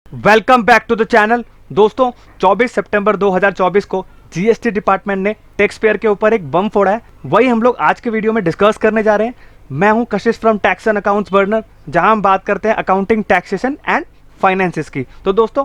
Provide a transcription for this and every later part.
Welcome back to the channel. दोस्तों 24 सितंबर 2024 को जीएसटी डिपार्टमेंट ने टैक्स पेयर के ऊपर एक बम फोड़ा है। वही हम लोग आज के वीडियो में डिस्कस करने जा रहे हैं। मैं हूं कशिश from tax and accounts burner, जहां हम बात करते हैं अकाउंटिंग, टैक्सेशन एंड फाइनेंसेस की। तो दोस्तों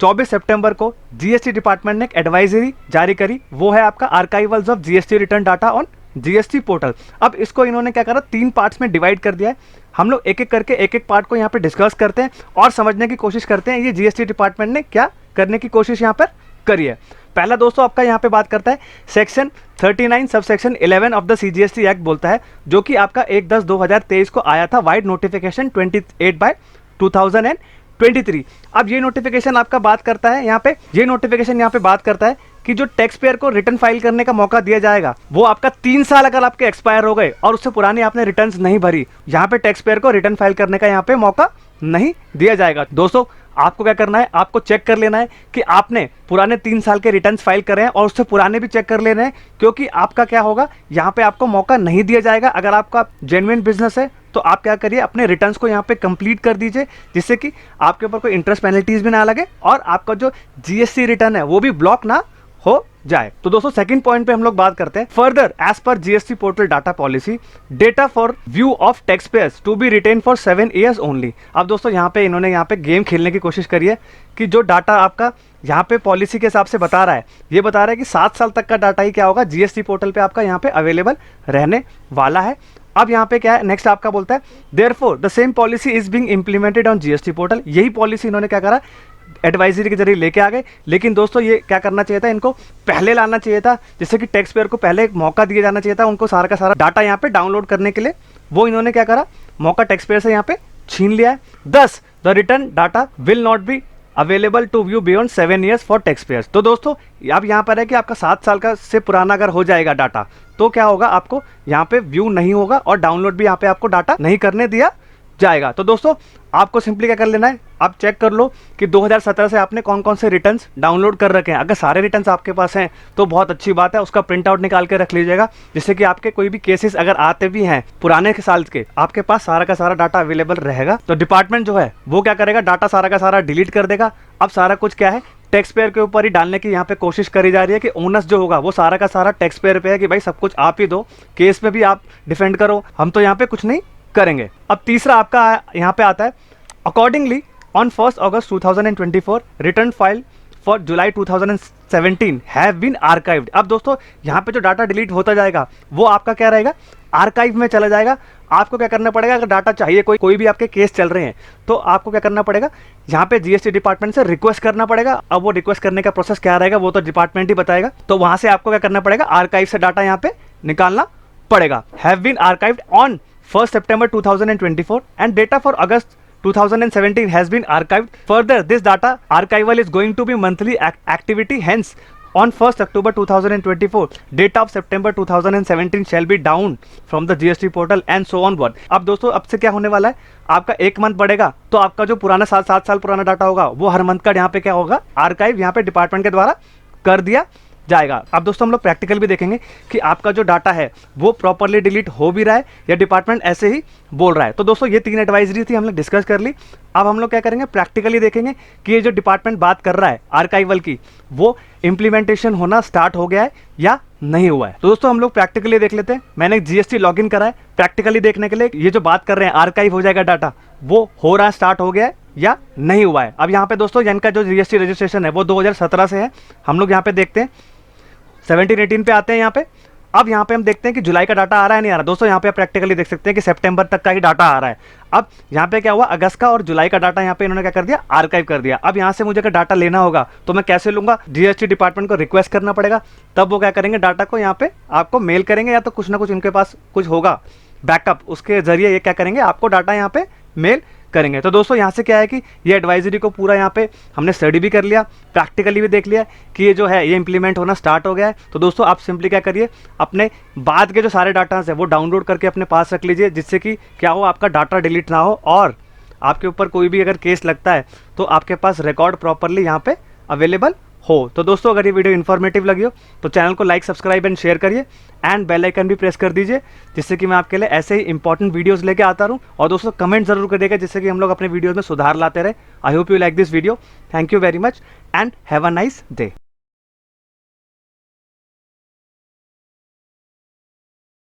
24 सितंबर को जीएसटी डिपार्टमेंट ने एक एडवाइजरी जारी करी। वो है आपका archivals of GST return data on GST portal. अब इसको इन्होंने क्या करा, 3 पार्ट्स में डिवाइड कर दिया है। हम लोग एक एक करके एक एक पार्ट को यहाँ पे डिस्कस करते हैं और समझने की कोशिश करते हैं ये जीएसटी डिपार्टमेंट ने क्या करने की कोशिश यहाँ पर करी है। पहला दोस्तों आपका यहाँ पे बात करता है section 39 sub section 11 of the CGST act बोलता है, जो कि आपका 1/10/2023 को आया था वाइड नोटिफिकेशन 28/2023। अब ये नोटिफिकेशन आपका बात करता है यहाँ पे, ये नोटिफिकेशन यहाँ पे बात करता है कि जो टैक्स पेयर को रिटर्न फाइल करने का मौका दिया जाएगा वो आपका 3 साल अगर आपके एक्सपायर हो गए और उससे पुरानी आपने रिटर्न्स नहीं भरी, यहाँ पे टैक्स पेयर को रिटर्न फाइल करने का यहाँ पे मौका नहीं दिया जाएगा। दोस्तों आपको क्या करना है, आपको चेक कर लेना है कि आपने पुराने 3 साल के रिटर्न्स फाइल करे हैं और उससे पुराने भी चेक कर लेने हैं, क्योंकि आपका क्या होगा, यहाँ पे आपको मौका नहीं दिया जाएगा। अगर आपका जेन्युइन बिजनेस है तो आप क्या करिए, अपने रिटर्न्स को यहाँ पे कंप्लीट कर दीजिए, जिससे कि आपके ऊपर कोई इंटरेस्ट पेनल्टीज भी ना लगे और आपका जो जीएसटी रिटर्न है वो भी ब्लॉक ना हो जाए। तो दोस्तों सेकंड पॉइंट पे हम लोग बात करते हैं, further as per GST portal data policy data for view of tax payers to be retained for 7 years only. अब दोस्तों यहाँ पे इन्होंने यहाँ पे गेम खेलने की कोशिश करी है कि जो डाटा आपका यहाँ पे पॉलिसी के हिसाब से बता रहा है, ये बता रहा है कि 7 साल तक का डाटा ही क्या होगा, जीएसटी पोर्टल पे आपका यहाँ पे अवेलेबल रहने वाला है। अब यहाँ पे क्या है, नेक्स्ट आपका बोलता है therefore the same policy is being implemented on GST portal. यही पॉलिसी इन्होंने क्या करा, एडवाइजरी के जरिए लेके आ गए। लेकिन दोस्तों ये क्या करना चाहिए था, इनको पहले लाना चाहिए था, जिससे कि टैक्स पेयर को पहले एक मौका दिया जाना चाहिए था उनको सारा का सारा डाटा यहाँ पे डाउनलोड करने के लिए। वो इन्होंने क्या करा, मौका टैक्स पेयर से यहाँ पे छीन लिया है। Thus the return data will not be available to view beyond 7 years for tax payers. तो दोस्तों अब यहाँ पर है कि आपका 7 साल का से पुराना अगर हो जाएगा डाटा, तो क्या होगा, आपको यहाँ पे व्यू नहीं होगा और डाउनलोड भी यहाँ पे आपको डाटा नहीं करने दिया जाएगा। तो दोस्तों आपको सिंपली क्या कर लेना है, आप चेक कर लो कि 2017 से आपने कौन कौन से रिटर्न्स डाउनलोड कर रखे हैं। अगर सारे रिटर्न्स आपके पास हैं तो बहुत अच्छी बात है, उसका प्रिंट आउट निकाल के रख लीजिएगा, जिससे कि आपके कोई भी केसेस अगर आते भी हैं पुराने के साल के, आपके पास सारा का सारा डाटा अवेलेबल रहेगा। तो डिपार्टमेंट जो है वो क्या करेगा, डाटा सारा का सारा डिलीट कर देगा। अब सारा कुछ क्या है, टैक्स पेयर के ऊपर ही डालने की यहाँ पे कोशिश करी जा रही है कि ओनस जो होगा वो सारा का सारा टैक्स पेयर पे है कि भाई सब कुछ आप ही दो, केस में भी आप डिफेंड करो, हम तो यहाँ पे कुछ नहीं करेंगे। अब तीसरा आपका यहाँ पे आता है, accordingly on 1 August 2024 return file for July 2017 have been archived. अब दोस्तों यहाँ पे जो डाटा डिलीट होता जाएगा वो आपका क्या रहेगा, आर्काइव में चला जाएगा। आपको क्या करना पड़ेगा, अगर डाटा चाहिए, कोई भी आपके केस चल रहे हैं, तो आपको क्या करना पड़ेगा, यहाँ पे जीएसटी डिपार्टमेंट से रिक्वेस्ट करना पड़ेगा। अब वो रिक्वेस्ट करने का प्रोसेस क्या रहेगा वो तो डिपार्टमेंट ही बताएगा। तो वहाँ से आपको क्या करना पड़ेगा, आर्काइव से डाटा यहाँ पे निकालना पड़ेगा। Have been archived on 1 September 2024 and data for August 2017 has been archived. Further, this data archival is going to be monthly activity. Hence, on 1 October 2024, data of September 2017 shall be down from the GST portal and so onward. अब दोस्तों अब से क्या होने वाला है, आपका 1 month बढ़ेगा तो आपका जो पुराना 7 साल पुराना डाटा होगा वो हर मंथ का यहाँ पे क्या होगा, आर्काइव यहाँ पे डिपार्टमेंट के द्वारा कर दिया जाएगा। अब दोस्तों हम लोग प्रैक्टिकल भी देखेंगे कि आपका जो डाटा है वो प्रॉपरली डिलीट हो भी रहा है या डिपार्टमेंट ऐसे ही बोल रहा है। तो दोस्तों ये 3 एडवाइजरी थी, हम लोग डिस्कस कर ली। अब हम लोग क्या करेंगे, प्रैक्टिकली देखेंगे कि ये जो डिपार्टमेंट बात कर रहा है आर्काइवल की, वो इम्प्लीमेंटेशन होना स्टार्ट हो गया है या नहीं हुआ है। तो दोस्तों हम लोग प्रैक्टिकली देख लेते हैं। मैंने जीएसटी लॉगिन करा है प्रैक्टिकली देखने के लिए, ये जो बात कर रहे हैं आर्काइव हो जाएगा डाटा, वो हो रहा है, स्टार्ट हो गया है या नहीं हुआ है। अब यहाँ पे दोस्तों इनका जो जीएसटी रजिस्ट्रेशन है वो 2017 से है। हम लोग यहाँ पे देखते हैं 17-18 पे आते हैं यहाँ पे। अब यहाँ पे हम देखते हैं कि जुलाई का डाटा आ रहा है नहीं आ रहा। दोस्तों यहाँ पे आप प्रैक्टिकली देख सकते हैं कि सितंबर तक का ही डाटा आ रहा है। अब यहाँ पे क्या हुआ, अगस्त का और जुलाई का डाटा यहाँ पे इन्होंने क्या कर दिया, आर्काइव कर दिया। अब यहाँ से मुझे अगर डाटा लेना होगा तो मैं कैसे लूँगा, जीएसटी डिपार्टमेंट को रिक्वेस्ट करना पड़ेगा, तब वो क्या करेंगे, डाटा को यहाँ पे आपको मेल करेंगे, या तो कुछ ना कुछ इनके पास कुछ होगा बैकअप, उसके जरिए ये क्या करेंगे, आपको डाटा यहाँ पे मेल करेंगे। तो दोस्तों यहाँ से क्या है कि ये एडवाइजरी को पूरा यहाँ पे हमने स्टडी भी कर लिया, प्रैक्टिकली भी देख लिया कि ये जो है ये इंप्लीमेंट होना स्टार्ट हो गया है। तो दोस्तों आप सिंपली क्या करिए, अपने बाद के जो सारे डाटाज है वो डाउनलोड करके अपने पास रख लीजिए, जिससे कि क्या हो, आपका डाटा डिलीट ना हो और आपके ऊपर कोई भी अगर केस लगता है तो आपके पास रिकॉर्ड प्रॉपरली यहाँ पे अवेलेबल हो। तो दोस्तों अगर ये वीडियो इन्फॉर्मेटिव लगी हो तो चैनल को लाइक, सब्सक्राइब एंड शेयर करिए एंड बेल आइकन भी प्रेस कर दीजिए, जिससे कि मैं आपके लिए ऐसे ही इंपॉर्टेंट वीडियोस लेके आता रहूं। और दोस्तों कमेंट जरूर करिएगा, जिससे कि हम लोग अपने वीडियोस में सुधार लाते रहे। I hope you like this video. Thank you very much and have a nice day.